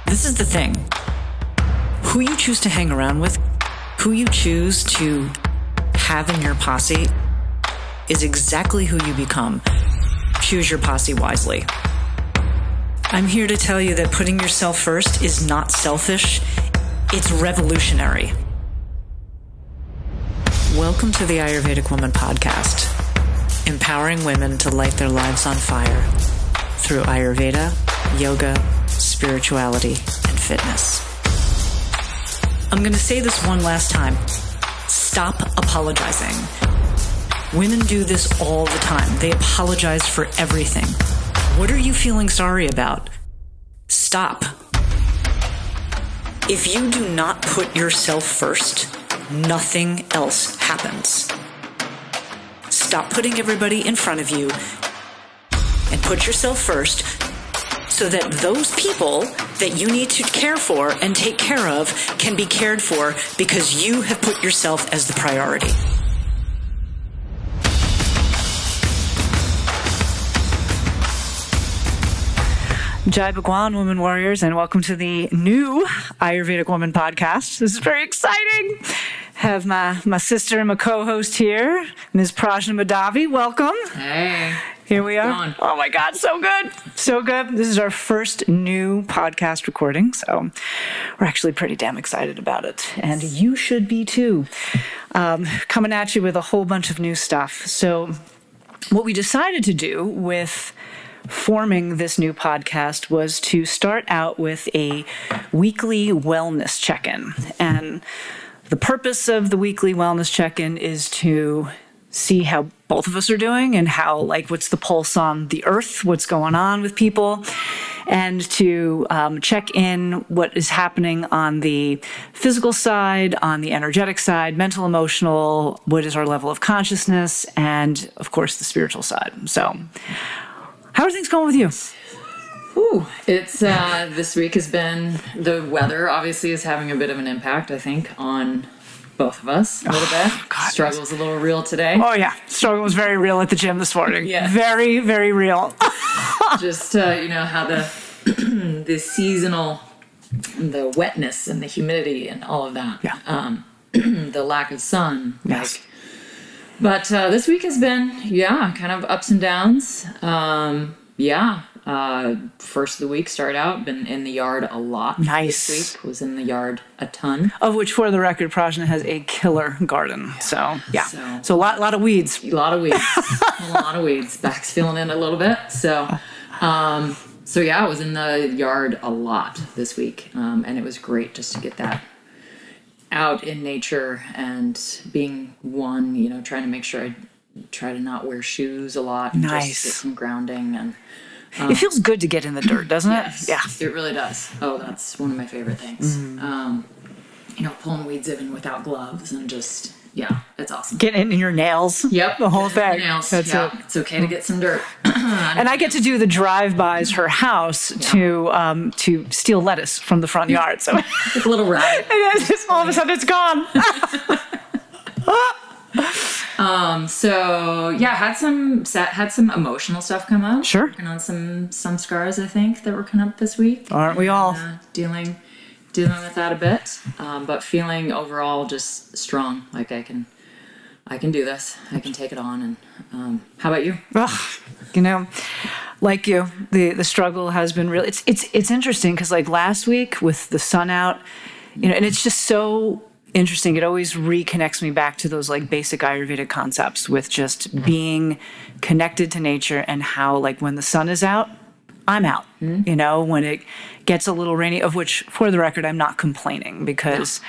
This is the thing. Who you choose to hang around with, who you choose to have in your posse is exactly who you become. Choose your posse wisely. I'm here to tell you that putting yourself first is not selfish. It's revolutionary. Welcome to the Ayurvedic Woman podcast, empowering women to light their lives on fire through Ayurveda, yoga, spirituality, and fitness. I'm going to say this one last time. Stop apologizing. Women do this all the time. They apologize for everything. What are you feeling sorry about? Stop. If you do not put yourself first, nothing else happens. Stop putting everybody in front of you and put yourself first so that those people that you need to care for and take care of can be cared for because you have put yourself as the priority. Jai Bhagwan, Women Warriors, and welcome to the new Ayurvedic Woman podcast. This is very exciting. Have my sister and my co-host here, Ms. Prajna Madhavi. Welcome. Hey. Here we are. Oh my God, so good. So good. This is our first new podcast recording, so we're actually pretty damn excited about it. And you should be too. Coming at you with a whole bunch of new stuff. So what we decided to do with forming this new podcast was to start out with a weekly wellness check-in. And the purpose of the weekly wellness check-in is to see how both of us are doing and how, what's the pulse on the earth, what's going on with people, and to check in what is happening on the physical side, on the energetic side, mental, emotional, what is our level of consciousness, and, of course, the spiritual side. So how are things going with you? Ooh, it's this week has been, the weather obviously is having a bit of an impact, I think, on both of us a little bit. God, struggle's a little real today. Oh yeah, struggle was very real at the gym this morning. Yeah, very, very real. Just how the seasonal, the wetness and the humidity and all of that. Yeah. The lack of sun. Yes. But this week has been, kind of ups and downs. First of the week started out, been in the yard a lot. Nice. This week was in the yard a ton. Of which, for the record, Prajna has a killer garden. So, yeah. So a lot of weeds. A lot of weeds. A lot of weeds. Back's feeling it a little bit. So, I was in the yard a lot this week. And it was great just to get that out in nature and being one, trying to make sure I try to not wear shoes a lot. And nice. Just get some grounding. And it feels good to get in the dirt, doesn't it? Yes, Yeah. It really does. Oh, that's one of my favorite things. Pulling weeds even without gloves and just, it's awesome. Getting in your nails. Yep. The whole thing. Nails. That's it. It's okay to get some dirt. And I get to do the drive-bys her house to steal lettuce from the front yard. So a little rabbit. All of a sudden it's gone. Had some emotional stuff come up. Sure. And on some scars, I think, that were coming up this week. Aren't we all? Dealing with that a bit. But feeling overall just strong. Like I can do this. I can take it on. And how about you? Like you, the struggle has been real. It's interesting because last week with the sun out, and it's just so interesting. It always reconnects me back to those basic Ayurvedic concepts with just being connected to nature and how when the sun is out, I'm out. Mm-hmm. When it gets a little rainy, of which, for the record, I'm not complaining because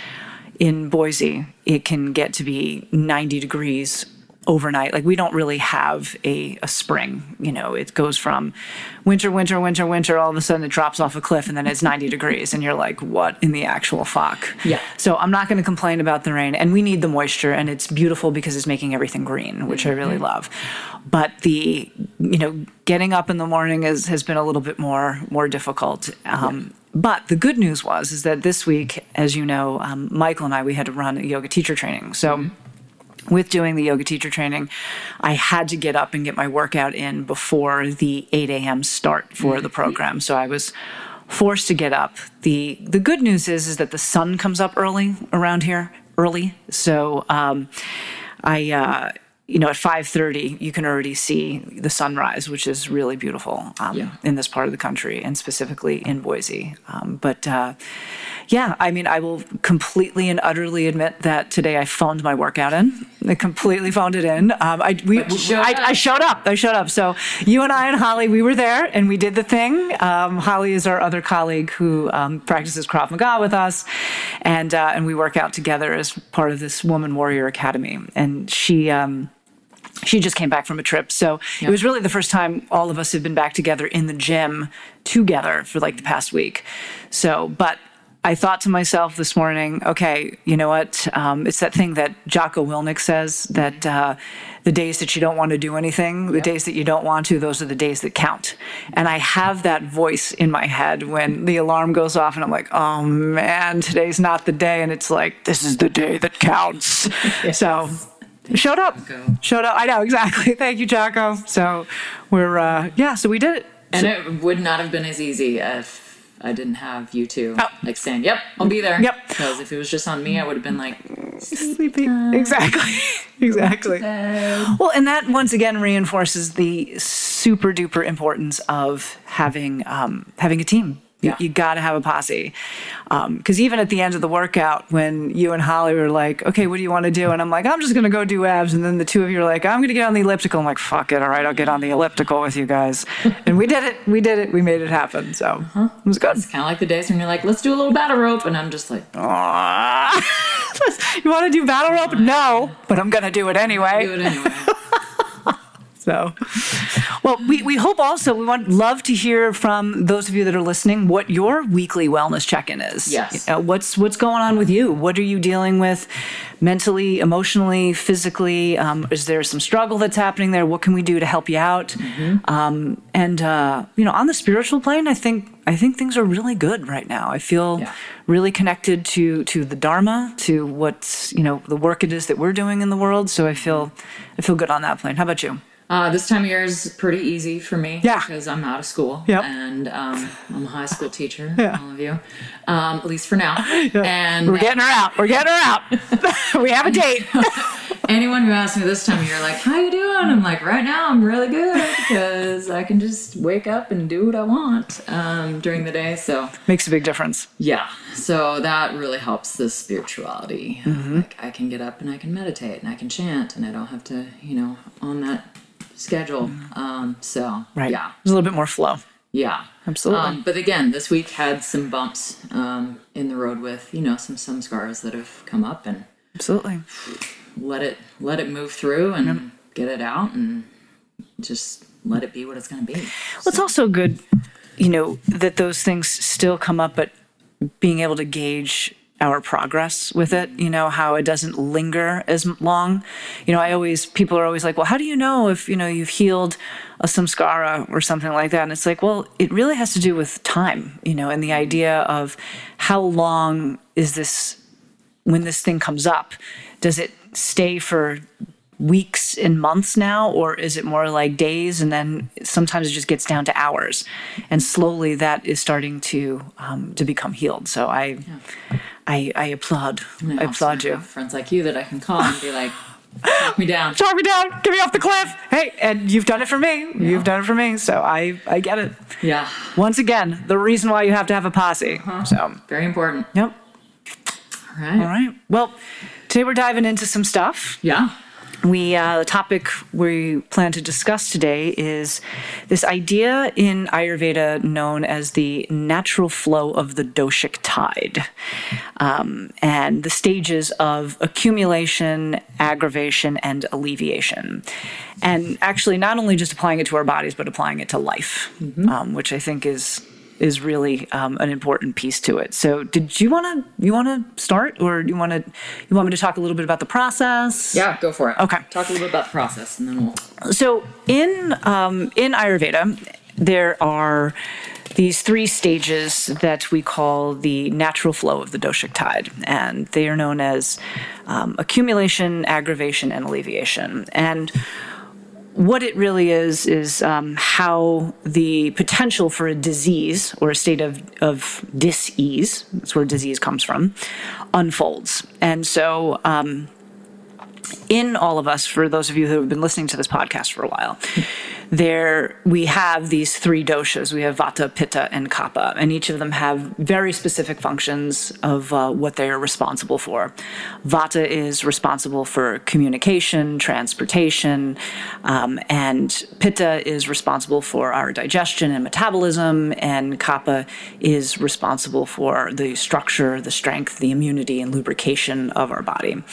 in Boise, it can get to be 90 degrees overnight. We don't really have a spring. It goes from winter, all of a sudden it drops off a cliff and then it's 90 degrees and you're like, what in the actual fuck? Yeah. So I'm not going to complain about the rain, and we need the moisture, and it's beautiful because it's making everything green, which I really love. But the, getting up in the morning has been a little bit more difficult. But the good news is that this week, as you know, Michael and I, we had to run a yoga teacher training. So with doing the yoga teacher training, I had to get up and get my workout in before the 8 a.m. start for the program. So I was forced to get up. The good news is that the sun comes up early around here, So at 5:30, you can already see the sunrise, which is really beautiful in this part of the country, and specifically in Boise. I will completely and utterly admit that today I phoned my workout in. I completely phoned it in. I showed up. So you and I and Holly, we were there and we did the thing. Holly is our other colleague who practices Krav Maga with us, and we work out together as part of this Woman Warrior Academy. And she just came back from a trip. So it was really the first time all of us had been back together in the gym together for like the past week. But I thought to myself this morning, okay, you know what? It's that thing that Jocko Willink says, that the days that you don't want to do anything, the days that you don't want to, those are the days that count. And I have that voice in my head when the alarm goes off and I'm like, oh man, today's not the day. And it's like, this is the day that counts. Yes. So showed up. I know, exactly. Thank you, Jocko. So so we did it. And it would not have been as easy if I didn't have you two saying, yep, I'll be there. Yep. Because if it was just on me, I would have been like, sleepy. Exactly. Well, and that once again reinforces the super duper importance of having a team. You got to have a posse. Because even at the end of the workout, when you and Holly were like, okay, what do you want to do? And I'm like, I'm just going to go do abs. And then the two of you are like, I'm going to get on the elliptical. I'm like, fuck it. All right, I'll get on the elliptical with you guys. And we did it. We made it happen. So it was good. It's kind of like the days when you're like, let's do a little battle rope. And I'm just like, you want to do battle rope? No, but I'm going to do it anyway. So, well, we hope also, love to hear from those of you that are listening what your weekly wellness check-in is. Yes. What's going on with you? What are you dealing with mentally, emotionally, physically? Is there some struggle that's happening there? What can we do to help you out? Mm-hmm. On the spiritual plane, I think things are really good right now. I feel really connected to the Dharma, to what's, the work it is that we're doing in the world. So I feel good on that plane. How about you? This time of year is pretty easy for me because I'm out of school and I'm a high school teacher, all of you, at least for now. And we're getting her out. We have a date. Anyone who asks me this time of year, like, how you doing? I'm like, right now I'm really good because I can just wake up and do what I want during the day. So makes a big difference. Yeah. So that really helps the spirituality. Mm-hmm. Like I can get up and I can meditate and I can chant and I don't have to, on that schedule. There's a little bit more flow. Yeah, absolutely. But again, this week had some bumps in the road with some scars that have come up, and absolutely let it move through and get it out and just let it be what it's going to be. Well, it's also good, that those things still come up, but being able to gauge our progress with it, how it doesn't linger as long. People are always like, well, how do you know if, you've healed a samskara or something like that? And it's like, well, it really has to do with time, and the idea of how long is this, when this thing comes up, does it stay for weeks and months now, or is it more like days, and then sometimes it just gets down to hours, and slowly that is starting to become healed. So I applaud. I applaud you. Friends like you that I can call and be like, talk me down, get me off the cliff. Hey, and you've done it for me. Yeah. You've done it for me. So I get it. Yeah. Once again, the reason why you have to have a posse. So very important. Yep. All right. Well, today we're diving into some stuff. Yeah. The topic we plan to discuss today is this idea in Ayurveda known as the natural flow of the doshic tide, and the stages of accumulation, aggravation, and alleviation. And actually not only just applying it to our bodies, but applying it to life, which I think is really an important piece to it. So did you want to start, or you want me to talk a little bit about the process? Yeah, go for it. Okay. Talk a little bit about the process and then we'll... So in Ayurveda, there are these 3 stages that we call the natural flow of the doshic tide, and they are known as accumulation, aggravation, and alleviation. And what it really is how the potential for a disease or a state of dis-ease, that's where disease comes from, unfolds. And so in all of us, for those of you who have been listening to this podcast for a while, we have these three doshas. We have Vata, Pitta, and Kapha, and each of them have very specific functions of what they are responsible for. Vata is responsible for communication, transportation, and Pitta is responsible for our digestion and metabolism, and Kapha is responsible for the structure, the strength, the immunity, and lubrication of our body.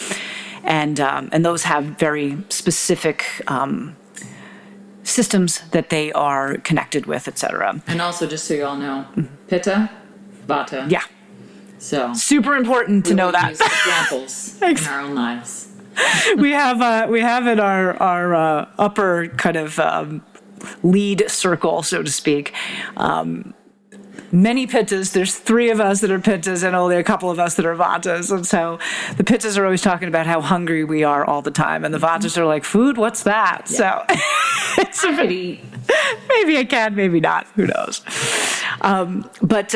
And those have very specific systems that they are connected with, etc. And also, just so you all know, Pitta, Vata. Yeah. So super important to know that. Use examples in our own lives. we have in our upper kind of lead circle, so to speak, many pittas. There's three of us that are pittas and only a couple of us that are vatas. And so the pittas are always talking about how hungry we are all the time. And the vatas are like, food? What's that? Yeah. So it's maybe I can, maybe not. Who knows? But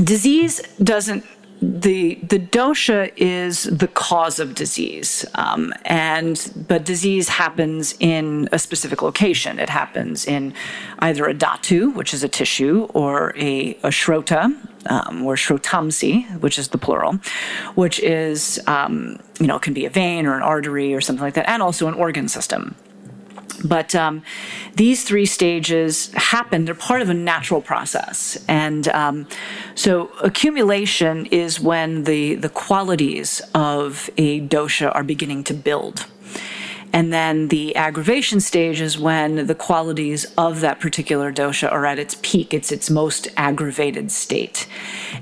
disease doesn't, the dosha is the cause of disease, but disease happens in a specific location. It happens in either a dhatu, which is a tissue, or a shrota, or shrotamsi, which is the plural, which is can be a vein or an artery or something like that, and also an organ system. But these three stages happen. They're part of a natural process. And so accumulation is when the qualities of a dosha are beginning to build. And then the aggravation stage is when the qualities of that particular dosha are at its peak. It's its most aggravated state.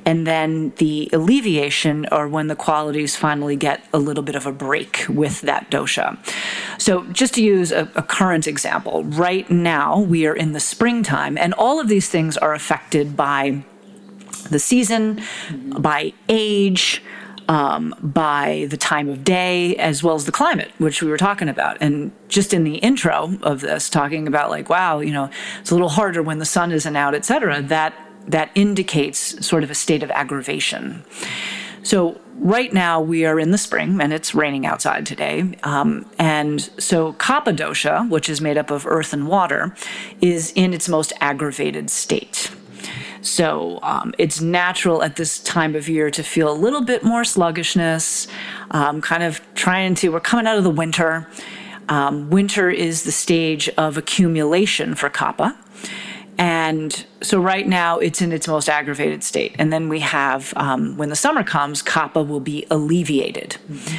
And then the alleviation are when the qualities finally get a little bit of a break with that dosha. So just to use a current example, right now we are in the springtime, and all of these things are affected by the season, by age, by the time of day, as well as the climate, which we were talking about. And just in the intro of this, talking about like, wow, it's a little harder when the sun isn't out, et cetera, that indicates sort of a state of aggravation. So right now we are in the spring and it's raining outside today. And so Kapha dosha, which is made up of earth and water, is in its most aggravated state. So it's natural at this time of year to feel a little bit more sluggishness, we're coming out of the winter. Winter is the stage of accumulation for Kapha. And so right now it's in its most aggravated state. And then we have, when the summer comes, Kapha will be alleviated. Mm-hmm.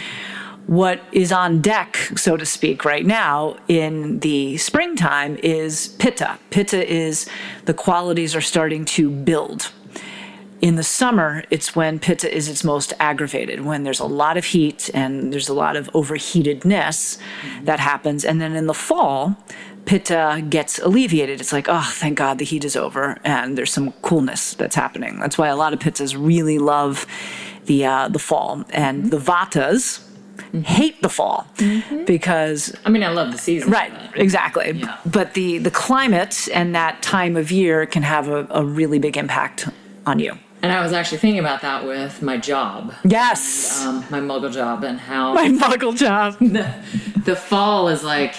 What is on deck, so to speak, right now in the springtime is Pitta. Pitta is the qualities are starting to build. In the summer, it's when Pitta is its most aggravated, when there's a lot of heat and there's a lot of overheatedness that happens. And then in the fall, Pitta gets alleviated. It's like, oh, thank God the heat is over and there's some coolness that's happening. That's why a lot of Pittas really love the fall. And the Vatas hate the fall because... I mean, I love the season. Right, exactly. Yeah. But the climate and that time of year can have a really big impact on you. And I was actually thinking about that with my job. Yes. And, my muggle job and how... My muggle job. The fall is like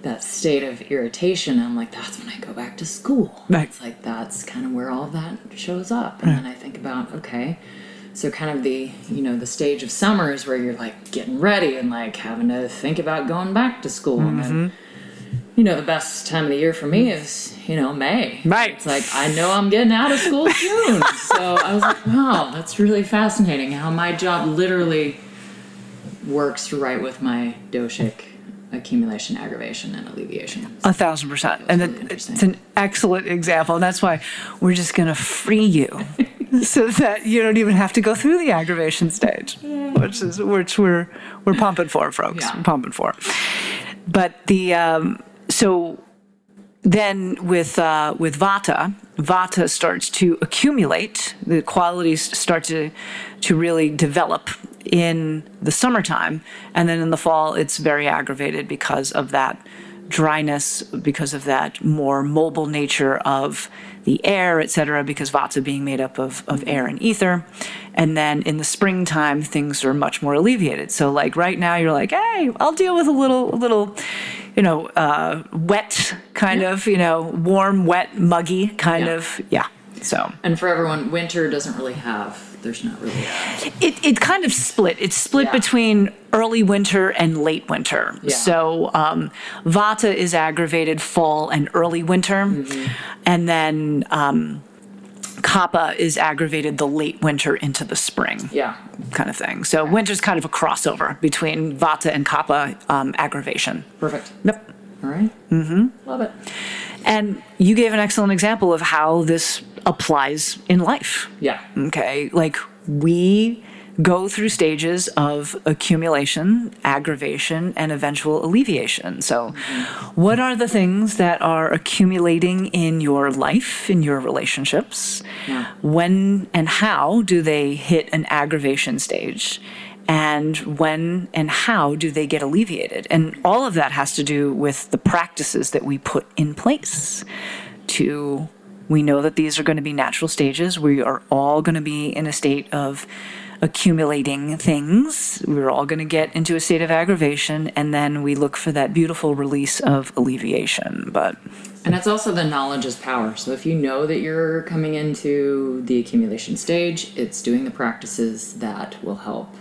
that state of irritation. I'm like, that's when I go back to school. Right. It's like, that's kind of where all of that shows up. And then I think about, okay... So kind of the stage of summer is where you're like getting ready and like having to think about going back to school. And the best time of the year for me is, May. Right. It's like, I know I'm getting out of school soon. So I was like, wow, that's really fascinating how my job literally works right with my doshic accumulation, aggravation, and alleviation. 1,000%. And really it's an excellent example. And that's why we're just going to free you so that you don't even have to go through the aggravation stage, which we're pumping for, folks. Yeah. We're pumping for. But so then with Vata starts to accumulate. The qualities start to really develop in the summertime, and then in the fall it's very aggravated because of that dryness, because of that more mobile nature of the air, etc., because Vata being made up of air and ether. And then in the springtime, things are much more alleviated. So like right now you're like, hey, I'll deal with a little, wet kind of, warm, wet, muggy kind of. Yeah. So. And for everyone, winter doesn't really there's not really It kind of split. It's split between early winter and late winter. Yeah. So Vata is aggravated fall and early winter. Mm-hmm. And then Kapha is aggravated the late winter into the spring. Yeah. Kind of thing. So winter's kind of a crossover between Vata and Kapha aggravation. Perfect. Yep. All right. Mm-hmm. Love it. And you gave an excellent example of how this applies in life. Yeah. Okay. Like we go through stages of accumulation, aggravation, and eventual alleviation. So what are the things that are accumulating in your life, in your relationships? Yeah. When and how do they hit an aggravation stage? And when and how do they get alleviated? And all of that has to do with the practices that we put in place we know that these are going to be natural stages. We are all going to be in a state of accumulating things. We're all going to get into a state of aggravation, and then we look for that beautiful release of alleviation. And it's also the knowledge is power. So if you know that you're coming into the accumulation stage, it's doing the practices that will help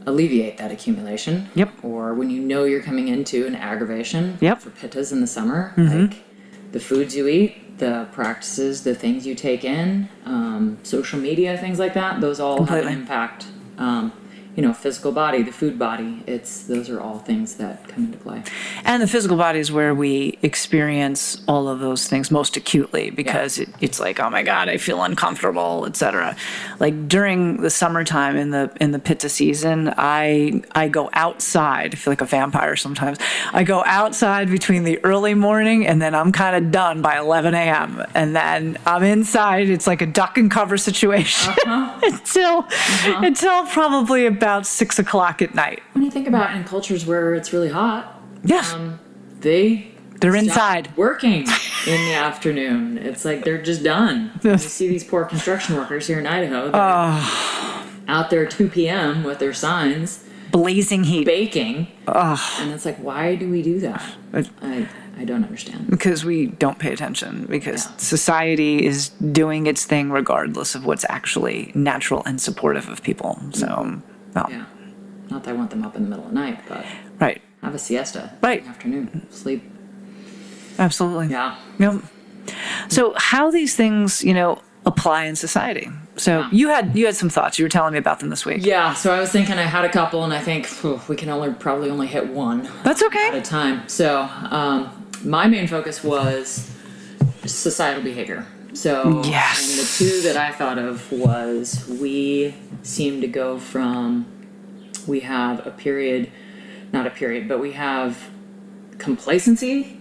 alleviate that accumulation. Yep. Or when you know you're coming into an aggravation. Yep. For pittas in the summer, like the foods you eat, the practices, the things you take in, social media, things like that, those all Completely. have an impact. Physical body, the food body, those are all things that come into play. And the physical body is where we experience all of those things most acutely, because it's like, oh my God, I feel uncomfortable, etc. Like during the summertime in the Pitta season, I go outside. I feel like a vampire sometimes. I go outside between the early morning and then I'm kind of done by 11 a.m. And then I'm inside. It's like a duck and cover situation until probably about 6 o'clock at night. When you think about in cultures where it's really hot, yes, they're inside working in the afternoon. It's like they're just done. Yes. You see these poor construction workers here in Idaho. Out there at 2 p.m. with their signs, blazing heat, baking, and it's like, why do we do that? I don't understand. Because we don't pay attention, because society is doing its thing regardless of what's actually natural and supportive of people. So, yeah. Not that I want them up in the middle of the night, but have a siesta in the afternoon. Sleep. Absolutely. Yeah. Yep. So how these things, apply in society. So you had some thoughts. You were telling me about them this week. Yeah. So I was thinking I had a couple, and I think we can probably only hit one. That's okay. At a time. So my main focus was societal behavior. So yes. And the two that I thought of was we seem to go from, we have but we have complacency,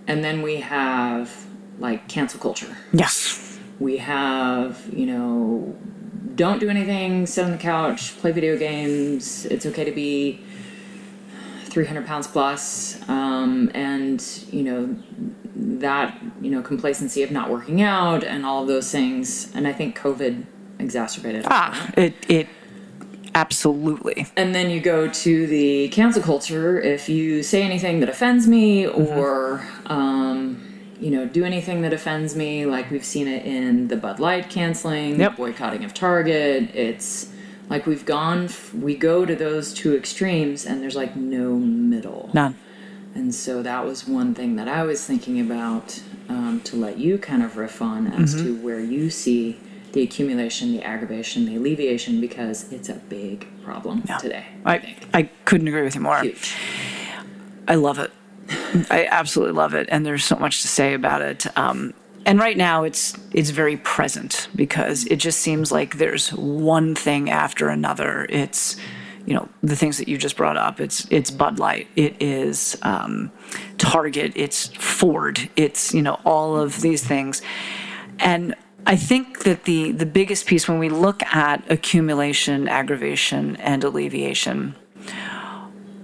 and then we have like cancel culture. Yes. We have, don't do anything, sit on the couch, play video games. It's okay to be 300 pounds plus. And, that, complacency of not working out and all of those things. And I think COVID exacerbated it. It absolutely. And then you go to the cancel culture. If you say anything that offends me or, do anything that offends me, like we've seen it in the Bud Light canceling, boycotting of Target. It's like we go to those two extremes and there's like no middle. None. And so that was one thing that I was thinking about to let you kind of riff on as to where you see the accumulation, the aggravation, the alleviation, because it's a big problem today. I couldn't agree with you more. Huge. I love it. I absolutely love it. And there's so much to say about it. And right now it's very present, because it just seems like there's one thing after another. It's, the things that you just brought up. It's Bud Light. It is Target. It's Ford. It's, all of these things. And I think that the biggest piece when we look at accumulation, aggravation, and alleviation,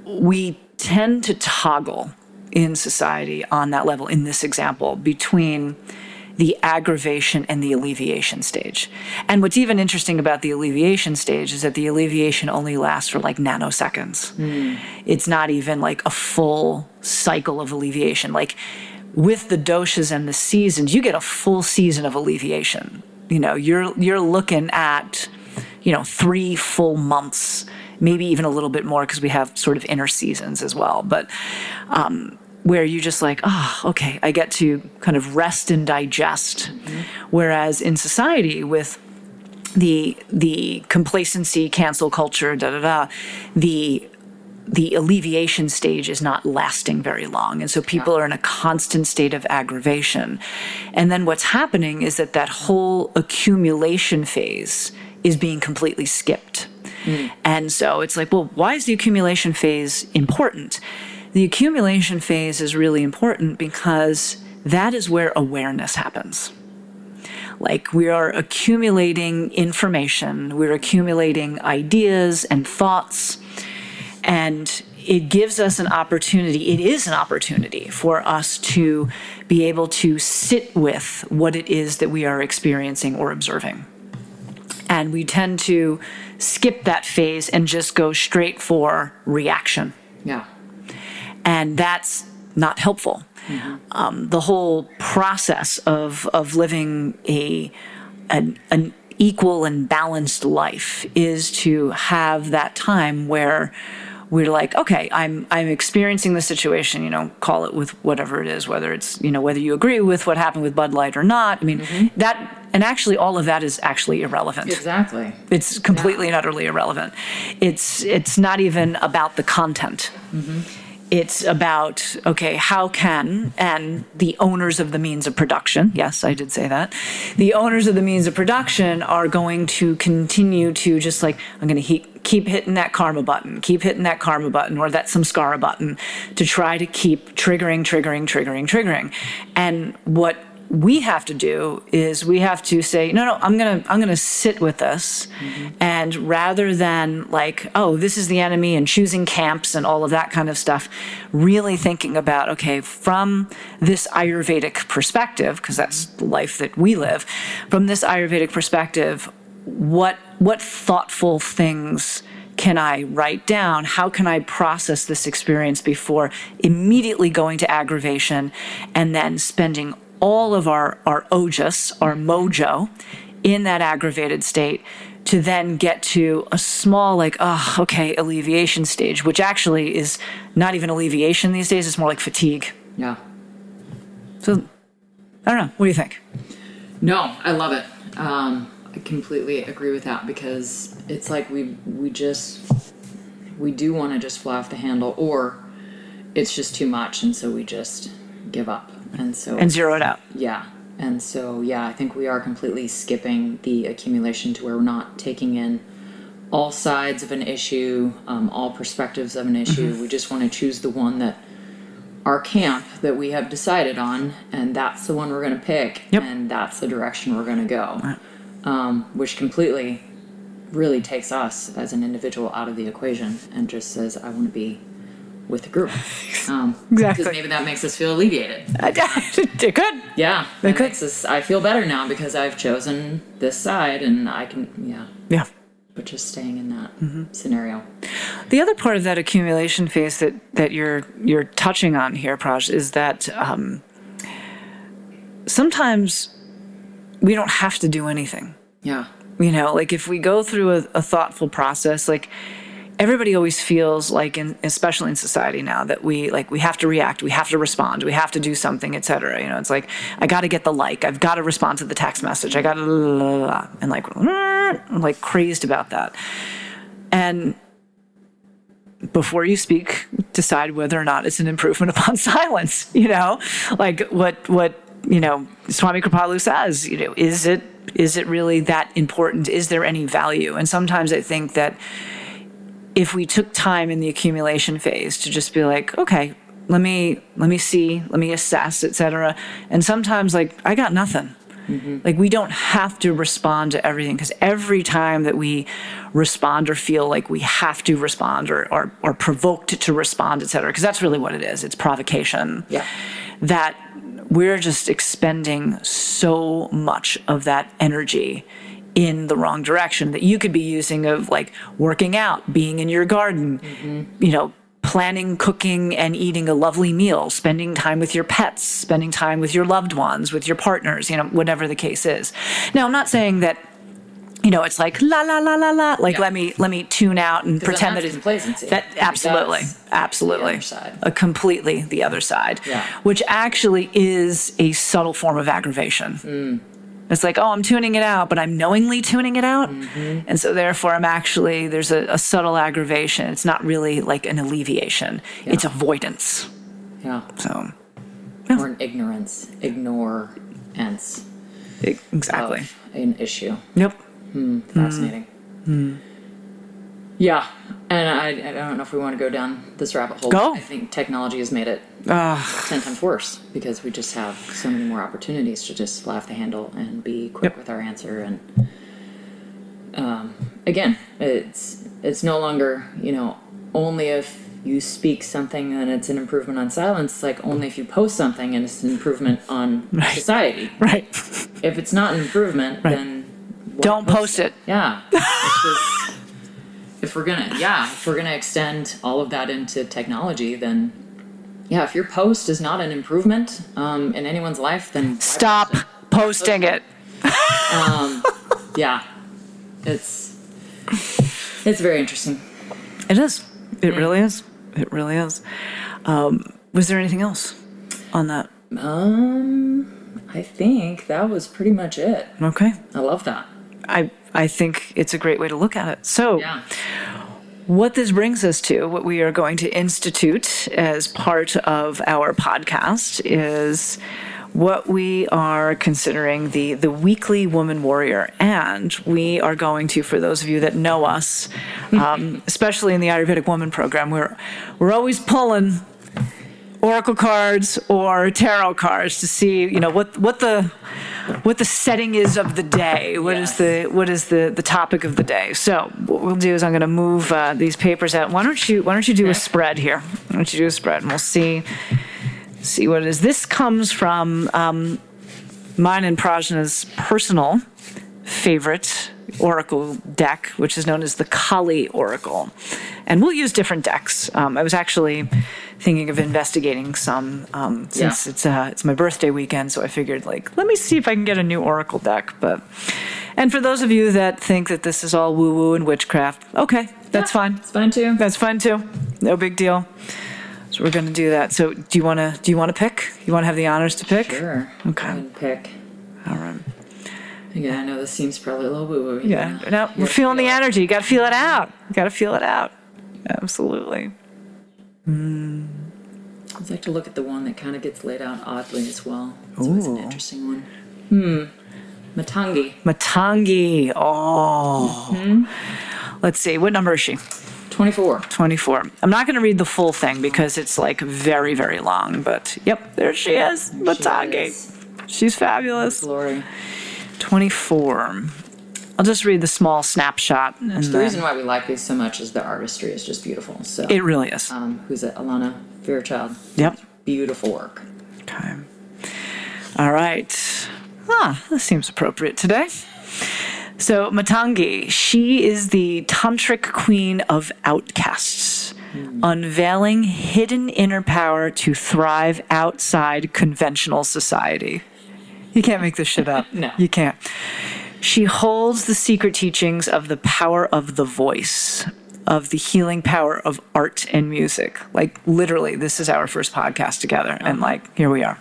we tend to toggle in society on that level, in this example, between the aggravation and the alleviation stage. And what's even interesting about the alleviation stage is that the alleviation only lasts for like nanoseconds. It's not even like a full cycle of alleviation. Like with the doshas and the seasons, you get a full season of alleviation. You know, you're looking at, 3 full months, maybe even a little bit more because we have sort of inner seasons as well. But where you just like, okay, I get to kind of rest and digest. Whereas in society with the complacency, cancel culture, the alleviation stage is not lasting very long. And so people are in a constant state of aggravation. And then what's happening is that whole accumulation phase is being completely skipped. And so it's like, well, why is the accumulation phase important? The accumulation phase is really important because that is where awareness happens. Like we are accumulating information, we're accumulating ideas and thoughts, and it gives us an opportunity, it is an opportunity for us to be able to sit with what it is that we are experiencing or observing. And we tend to skip that phase and just go straight for reaction. Yeah. And that's not helpful. The whole process of living an equal and balanced life is to have that time where we're like, okay, I'm experiencing the situation, call it with whatever it is, whether it's, whether you agree with what happened with Bud Light or not. I mean, and actually all of that is actually irrelevant. Exactly. It's completely and utterly irrelevant. It's not even about the content. It's about, okay, how can, and the owners of the means of production, yes, I did say that, the owners of the means of production are going to continue to just like, I'm going to keep hitting that karma button, or that samskara button to try to keep triggering. And what we have to do is we have to say, no, I'm gonna sit with this. And rather than like, oh, this is the enemy and choosing camps and all of that kind of stuff, really thinking about, okay, from this Ayurvedic perspective, because that's the life that we live, from this Ayurvedic perspective, what thoughtful things can I write down? How can I process this experience before immediately going to aggravation and then spending all of our ojas, our mojo, in that aggravated state to then get to a small, like, alleviation stage, which actually is not even alleviation these days. It's more like fatigue. Yeah. So, I don't know. What do you think? No, I love it. I completely agree with that because it's like we do want to just fly off the handle, or it's just too much, and so we just give up. And zero it out. Yeah. And so, I think we are completely skipping the accumulation to where we're not taking in all sides of an issue, all perspectives of an issue. We just want to choose the one that our camp that we have decided on, and that's the one we're going to pick, and that's the direction we're going to go, which completely really takes us as an individual out of the equation and just says, I want to be with the group. Exactly. Because maybe that makes us feel alleviated. It could. Yeah. It makes us, I feel better now because I've chosen this side and I can, Yeah. But just staying in that scenario. The other part of that accumulation phase that you're touching on here, Praj, is that sometimes we don't have to do anything. Yeah. Like if we go through a thoughtful process, like everybody always feels like, especially in society now, that we have to react, we have to respond, we have to do something, etc. It's like, I got to get the like, I've got to respond to the text message, I got to, and I'm like crazed about that. And before you speak, decide whether or not it's an improvement upon silence. Like what Swami Kripalu says. Is it really that important? Is there any value? And sometimes I think that if we took time in the accumulation phase to just be like, okay, let me see, let me assess, etc. And sometimes like, I got nothing. Like, we don't have to respond to everything, because every time that we respond or feel like we have to respond or provoked to respond, et cetera, because that's really what it is. It's provocation. Yeah. That we're just expending so much of that energy in the wrong direction that you could be using of, like, working out, being in your garden, planning, cooking, and eating a lovely meal, spending time with your pets, spending time with your loved ones, with your partners, whatever the case is. Now, I'm not saying that, it's like, la, la, la, la, la, like, let me tune out and pretend that it's complacency. That, absolutely. The other side. Completely the other side, which actually is a subtle form of aggravation. It's like, oh, I'm tuning it out, but I'm knowingly tuning it out. And so therefore there's a subtle aggravation. It's not really like an alleviation. It's avoidance. Yeah. So. Or an ignorance. Exactly. Of an issue. Yep. Fascinating. Yeah. And I don't know if we want to go down this rabbit hole. Go. I think technology has made it 10 times worse, because we just have so many more opportunities to just fly off the handle and be quick with our answer. And again, it's no longer, only if you speak something and it's an improvement on silence. It's like only if you post something and it's an improvement on society. Right. If it's not an improvement, then don't post it. Yeah. It's just, if we're gonna extend all of that into technology, then if your post is not an improvement in anyone's life, then stop posting it. It's very interesting. It is. It really is. It really is. Was there anything else on that? I think that was pretty much it. Okay. I love that. I think it's a great way to look at it. So what this brings us to, what we are going to institute as part of our podcast, is what we are considering the weekly woman warrior. And we are going to, for those of you that know us, especially in the Ayurvedic Woman program, we're always pulling oracle cards or tarot cards to see, what the setting is of the day. What is the topic of the day? So what we'll do is I'm going to move these papers out. Why don't you do a spread here? Why don't you do a spread, and we'll see what it is. This comes from mine and Prajna's personal favorite oracle deck, which is known as the Kali Oracle. And we'll use different decks. I was actually thinking of investigating some since it's my birthday weekend, so I figured, let me see if I can get a new oracle deck. And for those of you that think that this is all woo-woo and witchcraft, okay, that's fine. It's fine too. That's fine too. No big deal. So we're going to do that. So do you want to pick? You want to have the honors to pick? Sure. Okay. Go ahead and pick. All right. Yeah, I know this seems probably a little woo-woo. Yeah. No, we're feeling the energy. You got to feel it out. Absolutely. I'd like to look at the one that kind of gets laid out oddly as well. It's always an interesting one. Matangi. Oh. Let's see. What number is she? 24. 24. I'm not going to read the full thing because it's very, very long. But yep, there she is. Matangi. She's fabulous. Glory. 24. I'll just read the small snapshot. The reason why we like these so much is the artistry is just beautiful. So it really is. Who's it? Alana Fairchild. Yep. Beautiful work. Okay. All right. This seems appropriate today. So Matangi, she is the tantric queen of outcasts, unveiling hidden inner power to thrive outside conventional society. You can't make this shit up. No. You can't. She holds the secret teachings of the power of the voice, of the healing power of art and music. Literally, this is our first podcast together. And here we are.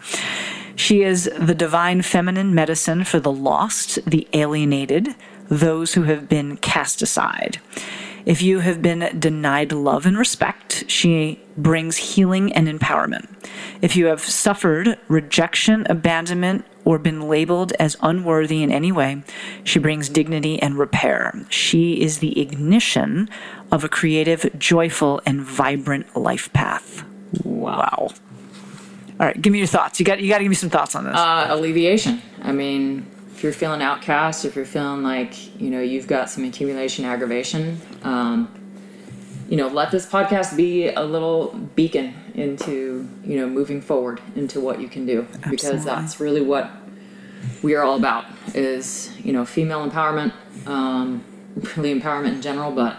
She is the divine feminine medicine for the lost, the alienated, those who have been cast aside. If you have been denied love and respect, she brings healing and empowerment. If you have suffered rejection, abandonment, or been labeled as unworthy in any way, she brings dignity and repair. She is the ignition of a creative, joyful, and vibrant life path. Wow. All right, give me your thoughts. You got to give me some thoughts on this. Alleviation. I mean, if you're feeling outcast, if you're feeling like, you know, you've got some accumulation, aggravation, you know, let this podcast be a little beacon into, you know, moving forward into what you can do. Absolutely. Because that's really what we are all about is, you know, female empowerment, really empowerment in general, but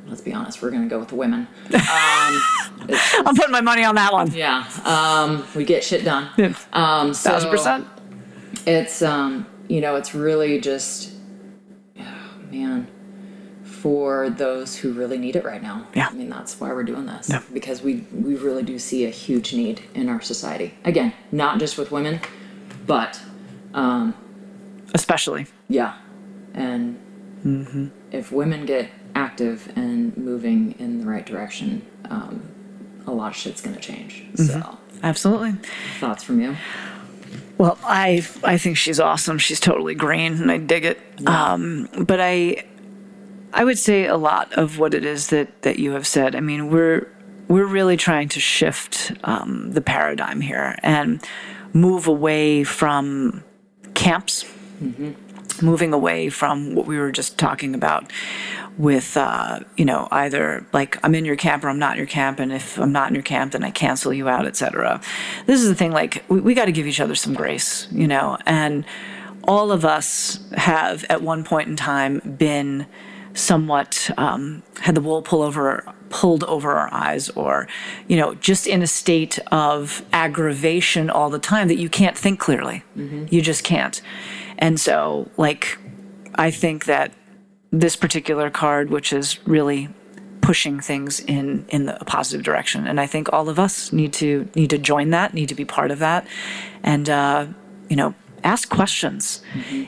let's be honest, we're going to go with the women. I'm putting my money on that one. Yeah. We get shit done. Yeah. 1,000%. It's, you know, it's really just, oh, man, for those who really need it right now. Yeah. I mean, that's why we're doing this. Yeah. Because we really do see a huge need in our society. Again, not just with women, but... especially. Yeah. And if women get active and moving in the right direction, a lot of shit's going to change. So, absolutely. Thoughts from you? Well, I think she's awesome. She's totally green, and I dig it. Yeah. But I would say a lot of what it is that you have said. I mean, we're really trying to shift the paradigm here and move away from camps, moving away from what we were just talking about with, you know, either like I'm in your camp or I'm not in your camp, and if I'm not in your camp, then I cancel you out, etc. This is the thing, like, we got to give each other some grace, you know, and all of us have at one point in time been somewhat had the wool pulled over our eyes, or, you know, just in a state of aggravation all the time that you can't think clearly. You just can't. And so, like, I think that this particular card, which is really pushing things in the positive direction, and I think all of us need to join that, need to be part of that, and you know, ask questions.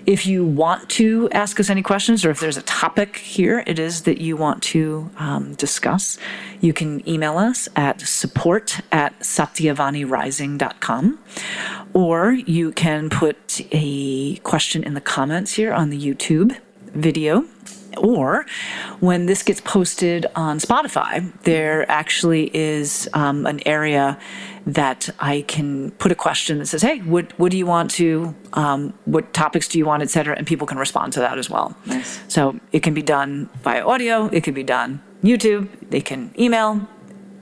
If you want to ask us any questions, or if there's a topic here it is that you want to discuss, you can email us at support@satyavanirising.com, or you can put a question in the comments here on the YouTube video. Or when this gets posted on Spotify, there actually is an area that I can put a question that says, hey, what do you want to, what topics do you want, et cetera, and people can respond to that as well. Nice. So it can be done via audio, it can be done YouTube, they can email,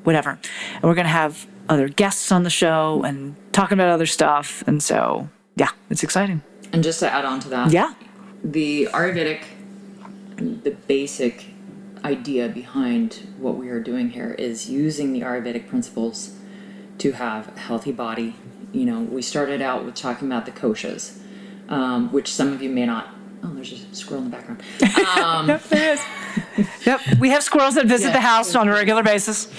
whatever. And we're going to have other guests on the show and talking about other stuff. And so, yeah, it's exciting. And just to add on to that, yeah, the Ayurvedic, the basic idea behind what we are doing here is using the Ayurvedic principles to have a healthy body. You know, we started out with talking about the doshas, which some of you may not. Oh, there's a squirrel in the background. Yep, there is. Yep, we have squirrels that visit the house on a regular basis.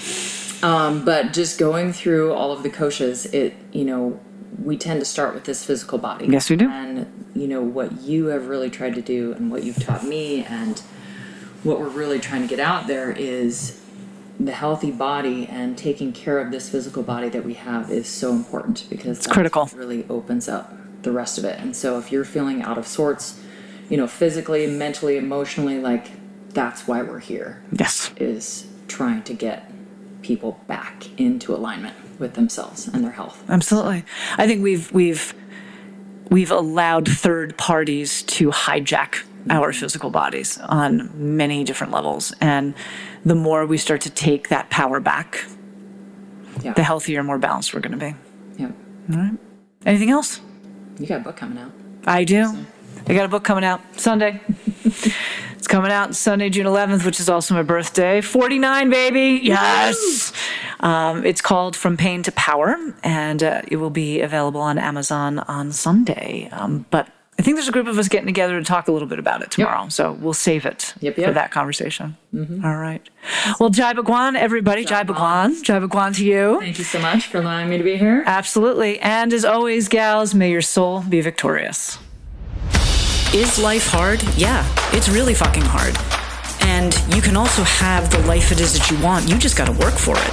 But just going through all of the doshas, you know, we tend to start with this physical body. Yes, we do. And, you know, what you have really tried to do and what you've taught me and what we're really trying to get out there is the healthy body, and taking care of this physical body that we have is so important, because it's critical. Really opens up the rest of it. And so if you're feeling out of sorts, you know, physically, mentally, emotionally, like, that's why we're here. Yes. Is trying to get people back into alignment with themselves and their health. Absolutely. I think we've allowed third parties to hijack our physical bodies on many different levels. And the more we start to take that power back, the healthier and more balanced we're going to be. Yeah. All right. Anything else? You got a book coming out. I do. So. I got a book coming out Sunday. It's coming out Sunday, June 11th, which is also my birthday. 49, baby. Yes. It's called From Pain to Power, and it will be available on Amazon on Sunday. But I think there's a group of us getting together to talk a little bit about it tomorrow. Yep. So we'll save it for that conversation. All right. Well, Jai Bhagwan, everybody. Jai Bhagwan. Jai Bhagwan to you. Thank you so much for allowing me to be here. Absolutely. And as always, gals, may your soul be victorious. Is life hard? Yeah, it's really fucking hard. And you can also have the life it is that you want. You just got to work for it.